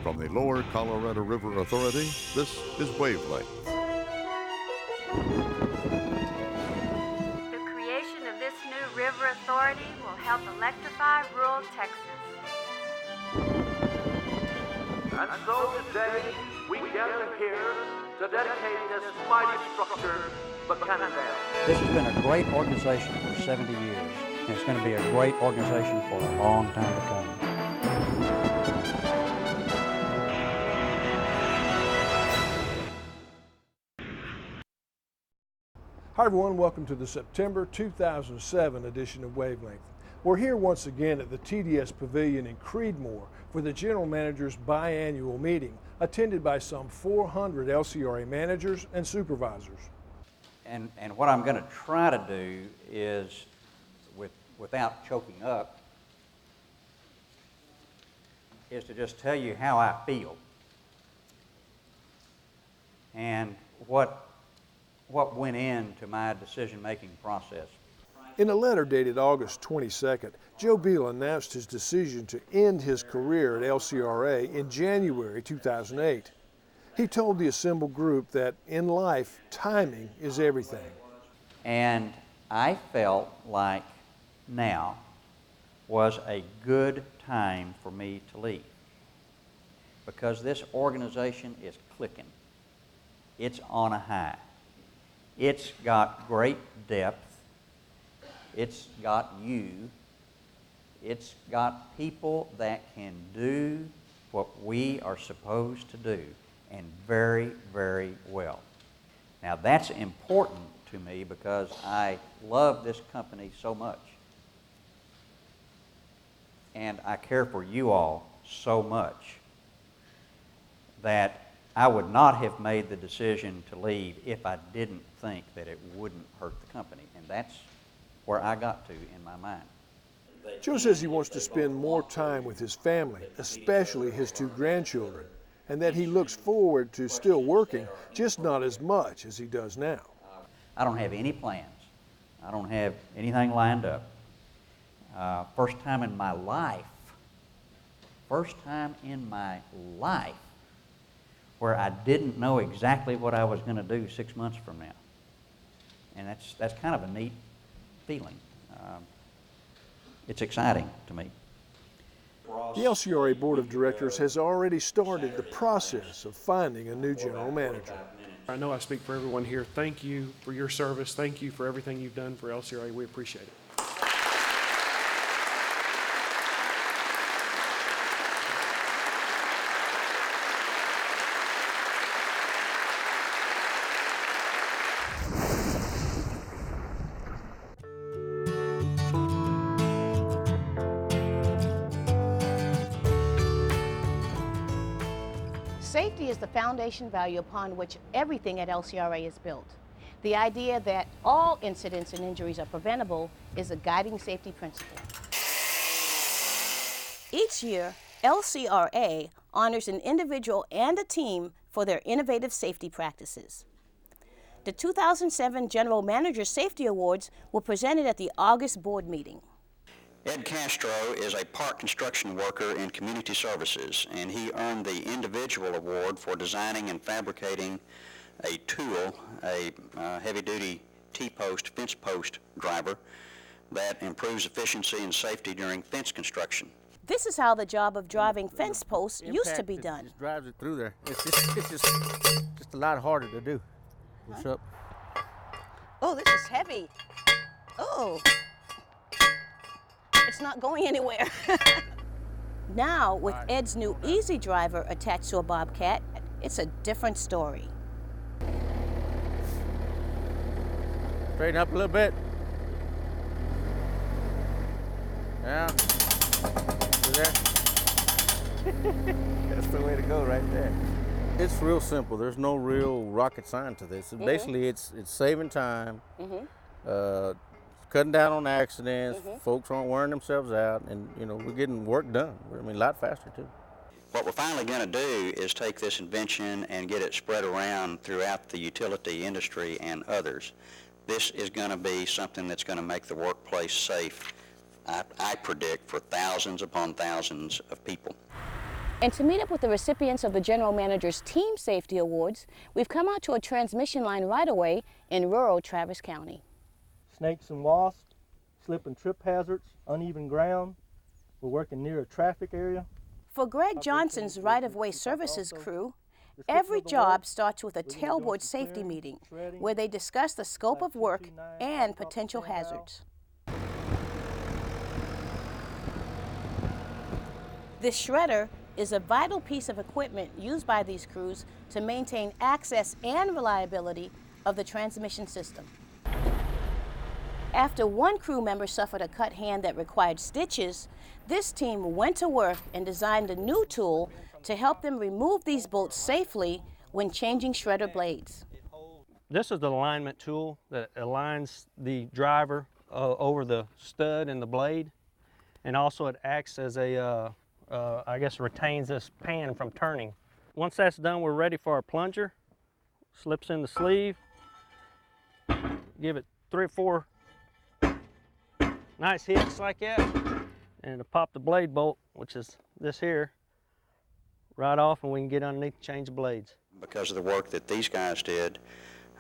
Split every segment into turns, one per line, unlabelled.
From the Lower Colorado River Authority, this is Wavelength.
The creation of this new river authority will help electrify rural Texas.
And so today, we gather here to dedicate this mighty structure, Buchanan Dam.
This has been a great organization for 70 years, and it's going to be a great organization for a long time to come.
Hi everyone, welcome to the September 2007 edition of Wavelength. We're here once again at the TDS Pavilion in Creedmoor for the General Manager's biannual meeting, attended by some 400 LCRA managers and supervisors.
And what I'm going to try to do is, without choking up, is to just tell you how I feel and what went into my decision-making process.
In a letter dated August 22nd, Joe Beal announced his decision to end his career at LCRA in January 2008. He told the assembled group that in life, timing is everything.
And I felt like now was a good time for me to leave, because this organization is clicking. It's on a high. It's got great depth. It's got you. It's got people that can do what we are supposed to do, and very, very well. Now that's important to me because I love this company so much, and I care for you all so much that I would not have made the decision to leave if I didn't think that it wouldn't hurt the company, and that's where I got to in my mind.
Joe says he wants to spend more time with his family, especially his two grandchildren, and that he looks forward to still working, just not as much as he does now.
I don't have any plans. I don't have anything lined up. First time in my life where I didn't know exactly what I was going to do 6 months from now. And that's kind of a neat feeling. It's exciting to me.
The LCRA Board of Directors has already started the process of finding a new general manager.
I know I speak for everyone here. Thank you for your service. Thank you for everything you've done for LCRA. We appreciate it.
Safety is the foundation value upon which everything at LCRA is built. The idea that all incidents and injuries are preventable is a guiding safety principle. Each year, LCRA honors an individual and a team for their innovative safety practices. The 2007 General Manager Safety Awards were presented at the August board meeting.
Ed Castro is a park construction worker in community services, and he earned the individual award for designing and fabricating a tool, a heavy-duty T-post, fence post driver that improves efficiency and safety during fence construction.
This is how the job of driving fence posts used to be done.
Just drives it through there. It's just a lot harder to do. What's up?
Oh, this is heavy. Oh. It's not going anywhere. Now, with Ed's new Easy Driver attached to a Bobcat, it's a different story.
Straighten up a little bit. Yeah. See there? That's the way to go right there. It's real simple. There's no real rocket science to this. Basically, it's saving time. Cutting down on accidents, folks aren't wearing themselves out, and we're getting work done. I mean, a lot faster too.
What we're finally going to do is take this invention and get it spread around throughout the utility industry and others. This is going to be something that's going to make the workplace safe, I predict, for thousands upon thousands of people.
And to meet up with the recipients of the General Manager's Team Safety Awards, we've come out to a transmission line right-of-way in rural Travis County.
Snakes and wasps, slip and trip hazards, uneven ground. We're working near a traffic area.
For Greg Johnson's right-of-way services crew, every job starts with a tailboard safety meeting where they discuss the scope of work and potential hazards. This shredder is a vital piece of equipment used by these crews to maintain access and reliability of the transmission system. After one crew member suffered a cut hand that required stitches, this team went to work and designed a new tool to help them remove these bolts safely when changing shredder blades.
This is the alignment tool that aligns the driver over the stud and the blade, and also it acts as a I guess retains this pan from turning. Once that's done, we're ready for our plunger. Slips in the sleeve. Give it 3 or 4 nice hits like that, and it'll pop the blade bolt, which is this here, right off, and we can get underneath and change the blades.
Because of the work that these guys did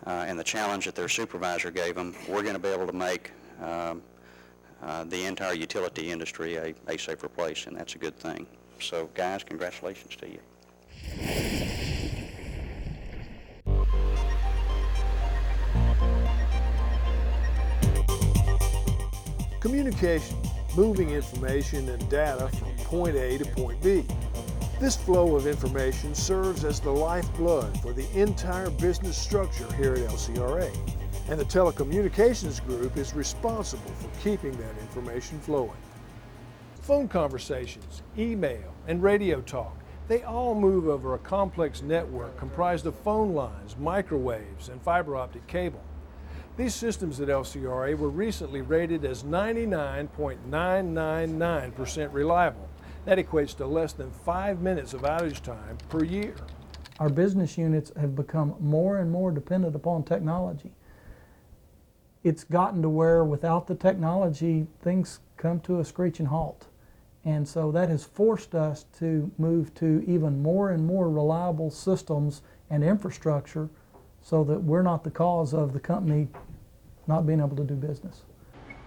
and the challenge that their supervisor gave them, we're going to be able to make the entire utility industry a safer place, and that's a good thing. So guys, congratulations to you.
Communication, moving information and data from point A to point B. This flow of information serves as the lifeblood for the entire business structure here at LCRA. And the telecommunications group is responsible for keeping that information flowing. Phone conversations, email, and radio talk, they all move over a complex network comprised of phone lines, microwaves, and fiber optic cable. These systems at LCRA were recently rated as 99.999% reliable. That equates to less than 5 minutes of outage time per year.
Our business units have become more and more dependent upon technology. It's gotten to where without the technology, things come to a screeching halt. And so that has forced us to move to even more and more reliable systems and infrastructure so that we're not the cause of the company not being able to do business.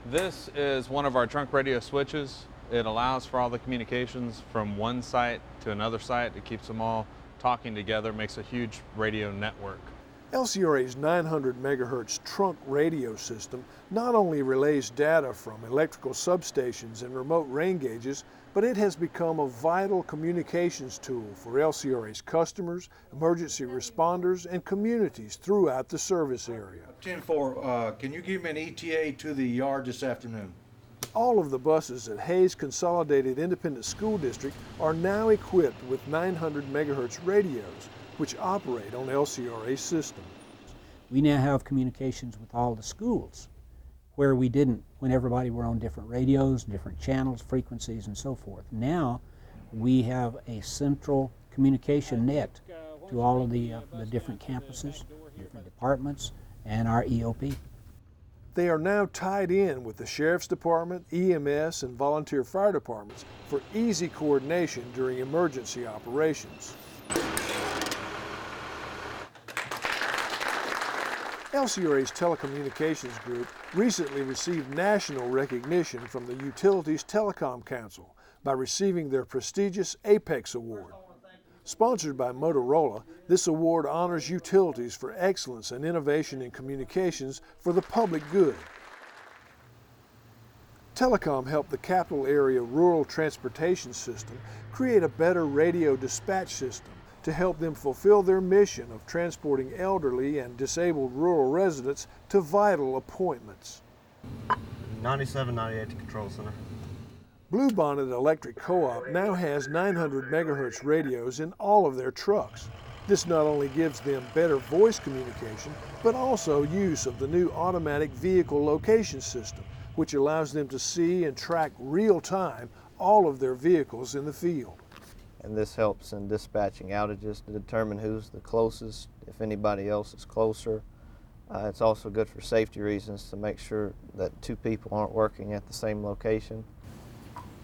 This is one of our trunk radio switches. It allows for all the communications from one site to another site. It keeps them all talking together, makes a huge radio network.
LCRA's 900 megahertz trunk radio system not only relays data from electrical substations and remote rain gauges, but it has become a vital communications tool for LCRA's customers, emergency responders, and communities throughout the service area.
10-4, can you give me an ETA to the yard this afternoon?
All of the buses at Hayes Consolidated Independent School District are now equipped with 900 megahertz radios, which operate on LCRA systems.
We now have communications with all the schools, where we didn't when everybody were on different radios, different channels, frequencies, and so forth. Now we have a central communication net to all of the different campuses, different departments, and our EOP.
They are now tied in with the Sheriff's Department, EMS, and volunteer fire departments for easy coordination during emergency operations. LCRA's telecommunications group recently received national recognition from the Utilities Telecom Council by receiving their prestigious Apex Award. Sponsored by Motorola, this award honors utilities for excellence and innovation in communications for the public good. Telecom helped the capital area rural transportation system create a better radio dispatch system to help them fulfill their mission of transporting elderly and disabled rural residents to vital appointments.
9798 to Control Center.
Bluebonnet Electric Co-op now has 900 megahertz radios in all of their trucks. This not only gives them better voice communication, but also use of the new automatic vehicle location system, which allows them to see and track real-time all of their vehicles in the field.
And this helps in dispatching outages to determine who's the closest, if anybody else is closer. It's also good for safety reasons to make sure that 2 people aren't working at the same location.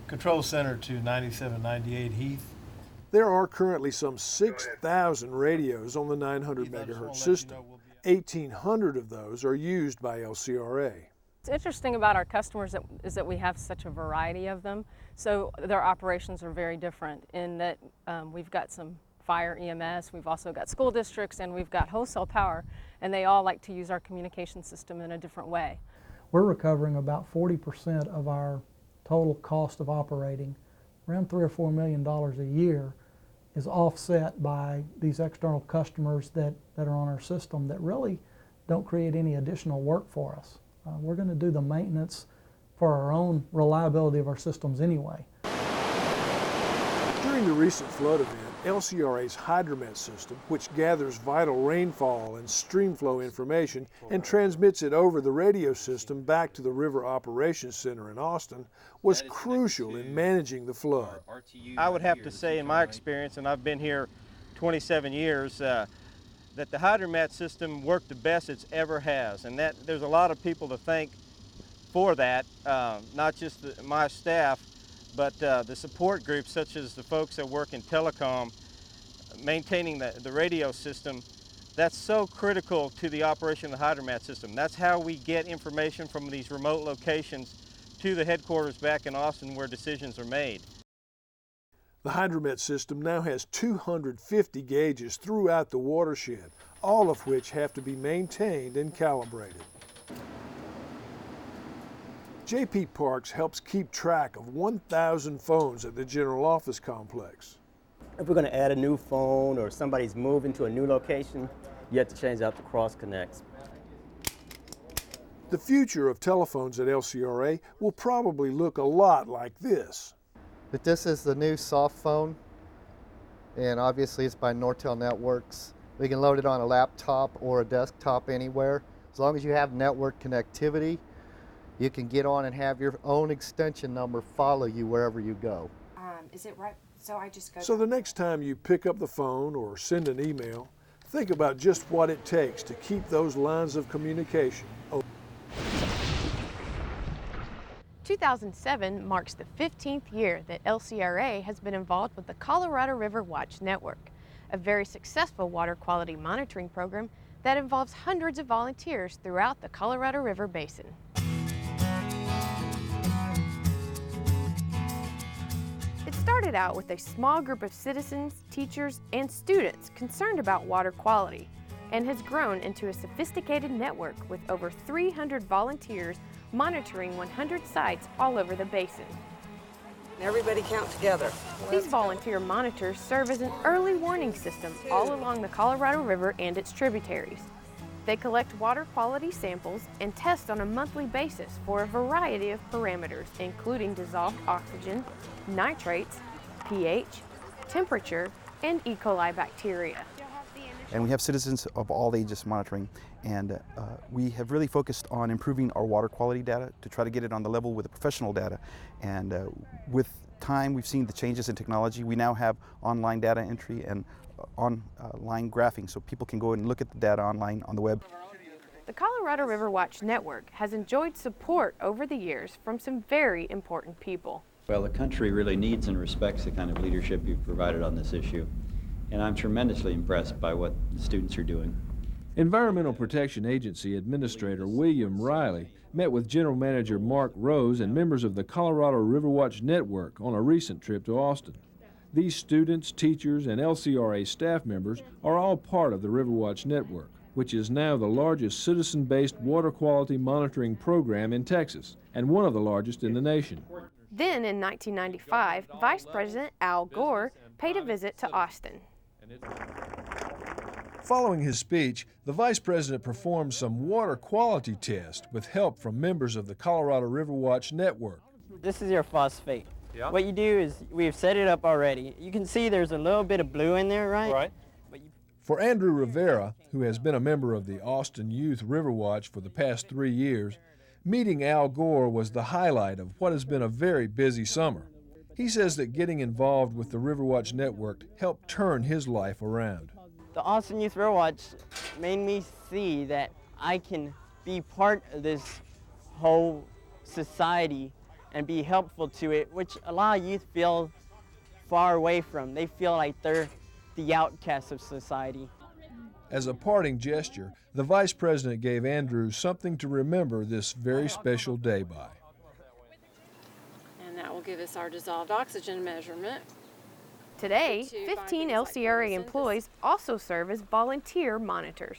Control Center to 9798 Heath.
There are currently some 6,000 radios on the 900 megahertz system. 1,800 of those are used by LCRA.
What's interesting about our customers is that we have such a variety of them. So their operations are very different in that we've got some fire EMS, we've also got school districts, and we've got wholesale power, and they all like to use our communication system in a different way.
We're recovering about 40% of our total cost of operating, around $3 or $4 million a year, is offset by these external customers that are on our system that really don't create any additional work for us. We're going to do the maintenance for our own reliability of our systems anyway.
During the recent flood event, LCRA's Hydromet system, which gathers vital rainfall and stream flow information and transmits it over the radio system back to the River Operations Center in Austin, was crucial in managing the flood.
I would have to say, in my experience, and I've been here 27 years, that the Hydromet system worked the best it's ever has, and that there's a lot of people to thank for that, not just my staff, but the support groups such as the folks that work in telecom, maintaining the radio system. That's so critical to the operation of the Hydromet system. That's how we get information from these remote locations to the headquarters back in Austin where decisions are made.
The Hydromet system now has 250 gauges throughout the watershed, all of which have to be maintained and calibrated. J.P. Parks helps keep track of 1,000 phones at the general office complex.
If we're going to add a new phone or somebody's moving to a new location, you have to change out the cross connects.
The future of telephones at LCRA will probably look a lot like this.
But this is the new soft phone, and obviously it's by Nortel Networks. We can load it on a laptop or a desktop anywhere. As long as you have network connectivity, you can get on and have your own extension number follow you wherever you go.
Is it right? So I just go.
So the next time you pick up the phone or send an email, think about just what it takes to keep those lines of communication open.
2007 marks the 15th year that LCRA has been involved with the Colorado River Watch Network, a very successful water quality monitoring program that involves hundreds of volunteers throughout the Colorado River Basin. It started out with a small group of citizens, teachers, and students concerned about water quality, and has grown into a sophisticated network with over 300 volunteers monitoring 100 sites all over the basin.
Everybody count together.
These volunteer monitors serve as an early warning system all along the Colorado River and its tributaries. They collect water quality samples and test on a monthly basis for a variety of parameters, including dissolved oxygen, nitrates, pH, temperature, and E. coli bacteria.
And we have citizens of all ages monitoring, and we have really focused on improving our water quality data to try to get it on the level with the professional data. And with time, we've seen the changes in technology. We now have online data entry and online graphing, so people can go and look at the data online on the web.
The Colorado River Watch Network has enjoyed support over the years from some very important people.
Well, the country really needs and respects the kind of leadership you've provided on this issue, and I'm tremendously impressed by what the students are doing.
Environmental Protection Agency Administrator William Riley met with General Manager Mark Rose and members of the Colorado River Watch Network on a recent trip to Austin. These students, teachers, and LCRA staff members are all part of the River Watch Network, which is now the largest citizen-based water quality monitoring program in Texas, and one of the largest in the nation.
Then in 1995, Vice President Al Gore paid a visit to Austin.
Following his speech, the Vice President performed some water quality tests with help from members of the Colorado River Watch Network.
This is your phosphate. Yeah. What you do is, we've set it up already. You can see there's a little bit of blue in there, right? Right.
For Andrew Rivera, who has been a member of the Austin Youth River Watch for the past 3 years, meeting Al Gore was the highlight of what has been a very busy summer. He says that getting involved with the River Watch Network helped turn his life around.
The Austin Youth River Watch made me see that I can be part of this whole society and be helpful to it, which a lot of youth feel far away from. They feel like they're the outcasts of society.
As a parting gesture, the Vice President gave Andrews something to remember this very special day by.
And that will give us our dissolved oxygen measurement.
Today, 15 LCRA employees also serve as volunteer monitors.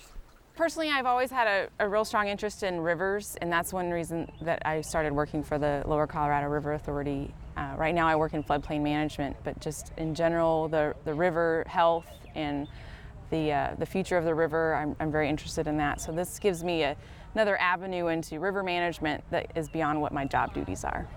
Personally, I've always had a real strong interest in rivers, and that's one reason that I started working for the Lower Colorado River Authority. Right now I work in floodplain management, but just in general, the river health and the future of the river, I'm very interested in that. So this gives me another avenue into river management that is beyond what my job duties are.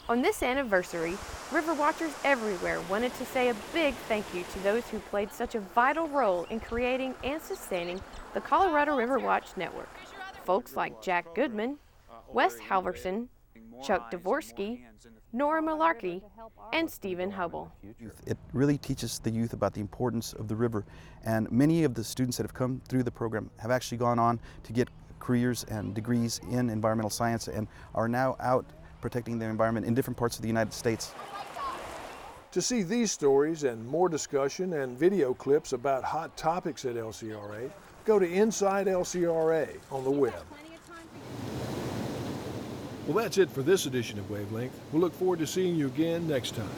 On this anniversary, river watchers everywhere wanted to say a big thank you to those who played such a vital role in creating and sustaining the Colorado River Watch Network. Folks like Jack Goodman, Wes Halverson, Chuck Dvorsky, Nora Malarkey, and Stephen Hubble.
It really teaches the youth about the importance of the river, and many of the students that have come through the program have actually gone on to get careers and degrees in environmental science and are now out protecting the environment in different parts of the United States.
To see these stories and more discussion and video clips about hot topics at LCRA, go to Inside LCRA on the web. Well, that's it for this edition of Wavelength. We'll look forward to seeing you again next time.